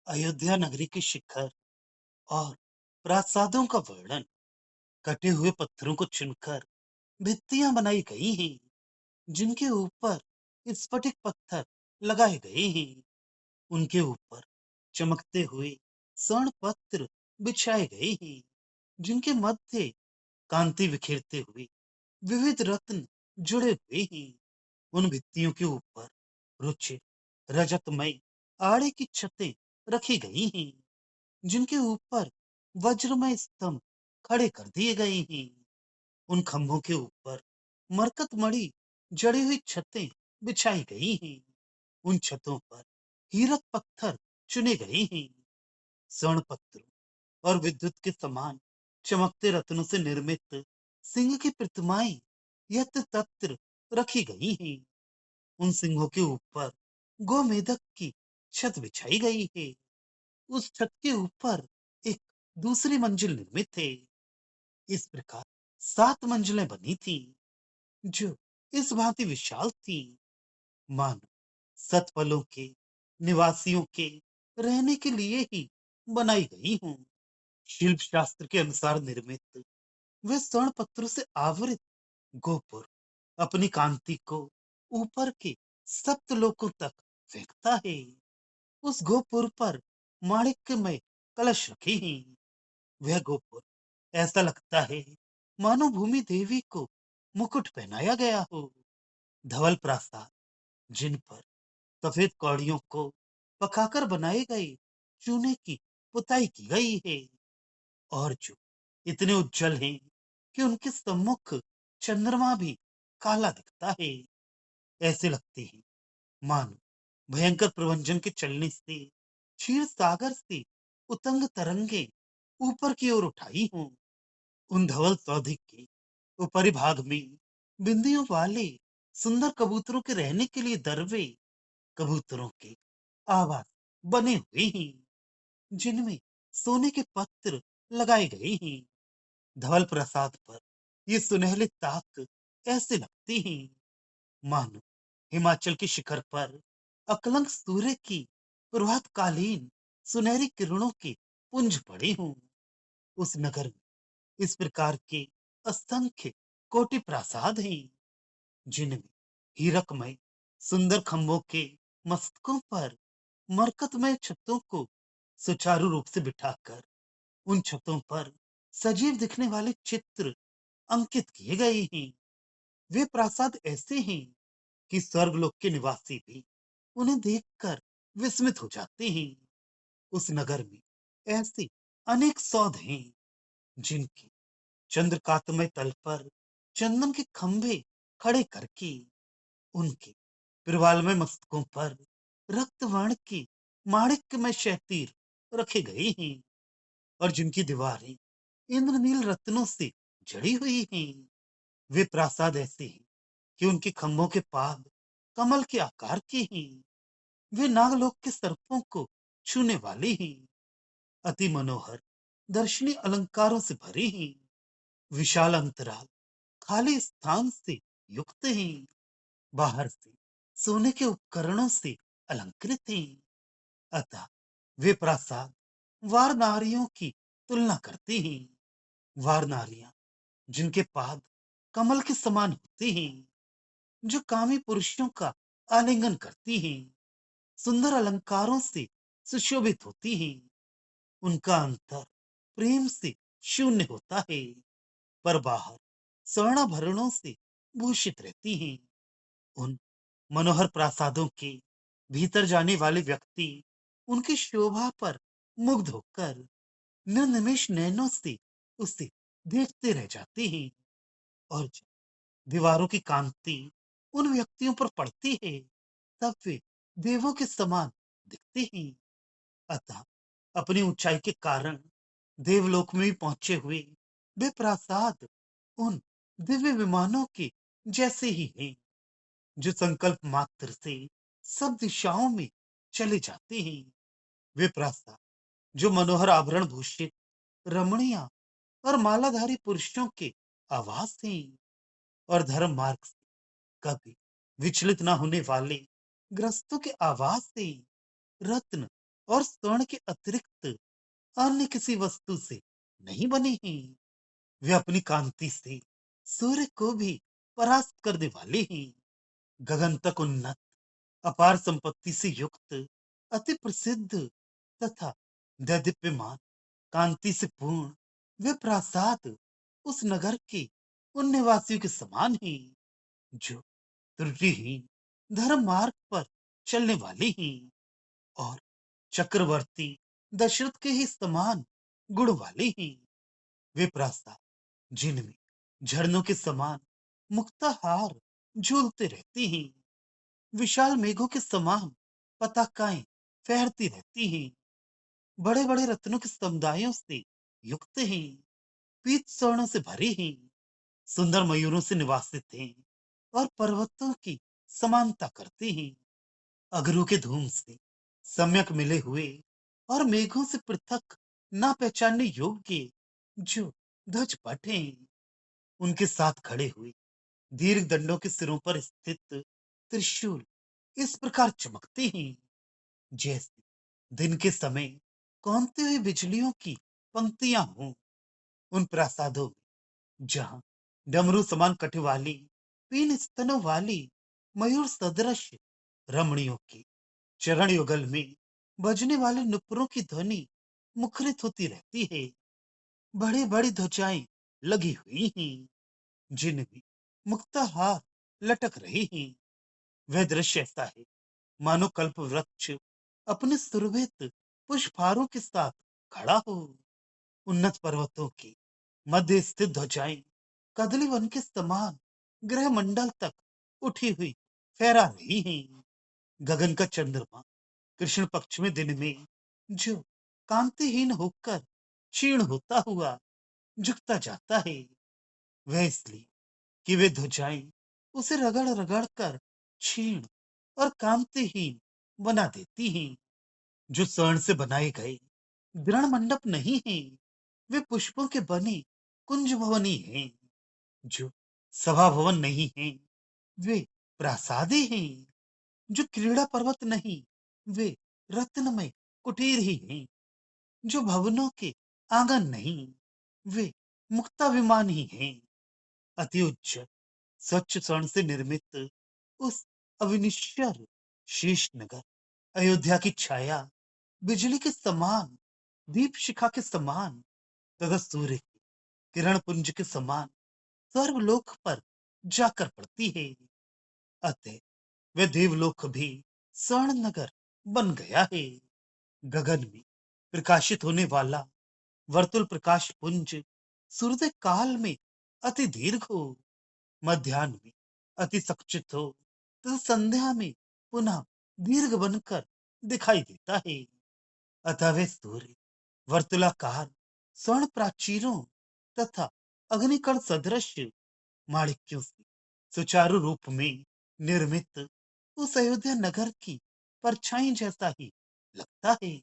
अयोध्या नगरी के शिखर और प्रासादों का वर्णन कटे हुए पत्थरों को चुनकर भित्तियां बनाई गई हैं, जिनके ऊपर स्फटिक पत्थर लगाए गए हैं। उनके ऊपर चमकते हुए स्वर्ण पत्र बिछाए गए हैं, जिनके मध्य कांति बिखेरते हुए विविध रत्न जुड़े हुए हैं। उन भित्तियों के ऊपर रुचिर रजतमय आड़े की छतें रखी गई हैं, जिनके ऊपर वज्रमय स्तंभ खड़े कर दिए गए हैं। उन खंभों के ऊपर मरकत मणि जड़ी हुई छतें बिछाई गई हैं। उन छतों पर हीरक पत्थर चुने गए हैं। स्वर्ण पत्रों और विद्युत के समान चमकते रत्नों से निर्मित सिंह की प्रतिमाएं यत्र तत्र रखी गई हैं। उन सिंहों के ऊपर गोमेदक की छत बिछाई गई है। उस छत के ऊपर एक दूसरी मंजिल निर्मित है। इस प्रकार 7 मंजिलें बनी थी, जो इस भांति विशाल थी, मानो सतपलों के निवासियों के रहने के लिए ही बनाई गई हूँ। शिल्प शास्त्र के अनुसार निर्मित वे स्वर्ण पत्रों से आवृत गोपुर अपनी कांति को ऊपर के सप्त लोकों तक फेंकता है। उस गोपुर पर माणिक्यमय कलश रखे हैं। वह गोपुर ऐसा लगता है मानो भूमि देवी को मुकुट पहनाया गया हो। धवल प्रासाद, जिन पर सफेद कौड़ियों को पकाकर बनाए गए चूने की पुताई की गई है, और जो इतने उज्जवल हैं कि उनके सम्मुख चंद्रमा भी काला दिखता है। ऐसे लगते हैं मानो भयंकर प्रवंजन के चलने से क्षीर सागर से उतंग तरंगे ऊपर की ओर उठाई हों। उन धवल सौधे के ऊपरी भाग में बिंदियों वाले सुंदर कबूतरों के रहने के लिए दरवे कबूतरों के आवास बने हुए हैं, जिनमें सोने के पत्र लगाए गए हैं। धवल प्रसाद पर ये सुनहले ताक ऐसे लगते हैं मानो हिमाचल के शिखर पर अकलंक सूर्य की प्रभातकालीन सुनहरी किरणों के पुंज पड़े हों। उस नगर में इस प्रकार के असंख्य कोटि प्रासाद हैं, जिनमें हीरकमय सुंदर खंभों के मस्तकों पर मरकतमय छतों को सुचारू रूप से बिठाकर उन छतों पर सजीव दिखने वाले चित्र अंकित किए गए हैं। वे प्रासाद ऐसे हैं कि स्वर्गलोक के निवासी भी उन्हें देखकर विस्मित हो जाते हैं। उस नगर में ऐसे अनेक सौध हैं, जिनके चंद्रकांतमय तल पर चंदन के खंभे खड़े करके उनके प्रवाल में मस्तकों पर रक्तवर्ण के माणिक्यमय शहतीर रखे गए हैं, और जिनकी दीवारें इंद्रनील रत्नों से जड़ी हुई हैं। वे प्रासाद ऐसे हैं कि उनके खंभों के पाद कमल के आकार के हैं। वे नागलोक के सर्पों को छूने वाले हैं। अति मनोहर दर्शनीय अलंकारों से भरे हैं। विशाल अंतराल खाली स्थान से युक्त हैं। बाहर से सोने के उपकरणों से अलंकृत हैं। अतः वे प्रासाद वार नारियों की तुलना करते हैं। वार नारियां, जिनके पाद कमल के समान होते हैं, जो कामी पुरुषों का आलिंगन करती हैं, सुंदर अलंकारों से सुशोभित होती हैं। उनका अंतर प्रेम से शून्य होता है, पर बाहर स्वर्णाभरणों से भूषित रहती हैं। उन मनोहर प्रासादों के भीतर जाने वाले व्यक्ति उनकी शोभा पर मुग्ध होकर निर्निमेष नैनों से उसे देखते रह जाते हैं। और जब दीवारों की कांति उन व्यक्तियों पर पड़ती है, तब वे देवों के समान दिखते हैं। अतः अपनी ऊंचाई के कारण देवलोक में भी पहुंचे हुए वे प्रासाद उन दिव्य विमानों के जैसे ही हैं, जो संकल्प मात्र से सब दिशाओं में चले जाते हैं। वे प्रासाद जो मनोहर आभरण भूषित रमणिया और मालाधारी पुरुषों के आवास हैं, और धर्म मार्ग से कभी विचलित न होने वाले ग्रस्तों के आवास से रत्न और स्वर्ण के अतिरिक्त अन्य किसी वस्तु से नहीं बने हैं। वे अपनी कांति से सूर्य को भी परास्त करने वाले हैं। गगन तक उन्नत, अपार संपत्ति से युक्त, अति प्रसिद्ध तथा दैदीप्यमान कांति से पूर्ण वे प्रासाद उस नगर के उन निवासियों के समान हैं जो त्रुटिहीन धर्म मार्ग पर चलने वाले हैं और चक्रवर्ती दशरथ के ही समान गुण वाले हैं। वे प्रासाद जिनमें झरनों के समान मुक्ताहार झूलते रहते हैं, विशाल मेघों के समान पताकाएं फहरती रहती हैं, बड़े बड़े रत्नों के समुदायों से युक्त हैं, पीत स्वर्णों से भरे हैं, सुंदर मयूरों से निवासित हैं और पर्वतों की समानता करते हैं, अगरू के धूम से सम्यक मिले हुए और मेघों से पृथक ना पहचानने योग्य जो ध्वज पट हैं। उनके साथ खड़े हुए दीर्घ दंडों के सिरों पर स्थित त्रिशूल इस प्रकार चमकते हैं जैसे दिन के समय कौनती हुई बिजलियों की पंक्तियां हों। उन प्रासादों में जहां डमरू समान कटी वाली तीन स्तनों वाली मयूर सदृश रमणियों के चरण युगल में बजने वाले नुपुरों की ध्वनि मुखरित होती रहती है। बड़ी बड़ी ध्वजाएं लगी हुई हैं जिनमें मुक्ताहार लटक रहे हैं। वह दृश्य ऐसा है मानो कल्प वृक्ष अपने सुरभित पुष्पहारों के साथ खड़ा हो। उन्नत पर्वतों के मध्य स्थित ध्वजाएं कदली वन के समान ग्रह मंडल तक उठी हुई फहरा रही हैं। गगन का चंद्रमा कृष्ण पक्ष में दिन में जो कांतिहीन होकर क्षीण होता हुआ झुकता जाता है, वह इसलिए कि वे ध्वजाएं उसे रगड़ रगड़ कर क्षीण और कांतिहीन बना देती हैं। जो स्वर्ण से बनाए गए दृढ़ मंडप नहीं है, वे पुष्पों के बने कुंज भवनी हैं। जो सभा भवन नहीं है, वे प्रासादे हैं। जो क्रीड़ा पर्वत नहीं, वे रत्नमय कुटीर ही हैं। जो भवनों के आंगन नहीं, वे मुक्ता विमान ही हैं। अति उच्च स्वच्छ स्वर्ण से निर्मित उस अविनिश्वर शीश नगर अयोध्या की छाया बिजली के समान, दीप शिखा के समान तथा सूर्य की किरण पुंज के समान सर्वलोक पर जाकर पड़ती है। अतः वह देवलोक भी स्वर्ण नगर बन गया है। गगन में प्रकाशित होने वाला वर्तुल प्रकाश पुंज सूर्योदय काल में अति दीर्घ हो, मध्याह्न में अति संकुचित हो तथा संध्या में पुनः दीर्घ बनकर दिखाई देता है। अतः वे सूर्य वर्तुलाकार स्वर्ण प्राचीरों तथा अग्निकण सदृश माणिक्यों से सुचारू रूप में निर्मित उस अयोध्या नगर की परछाई जैसा ही लगता है।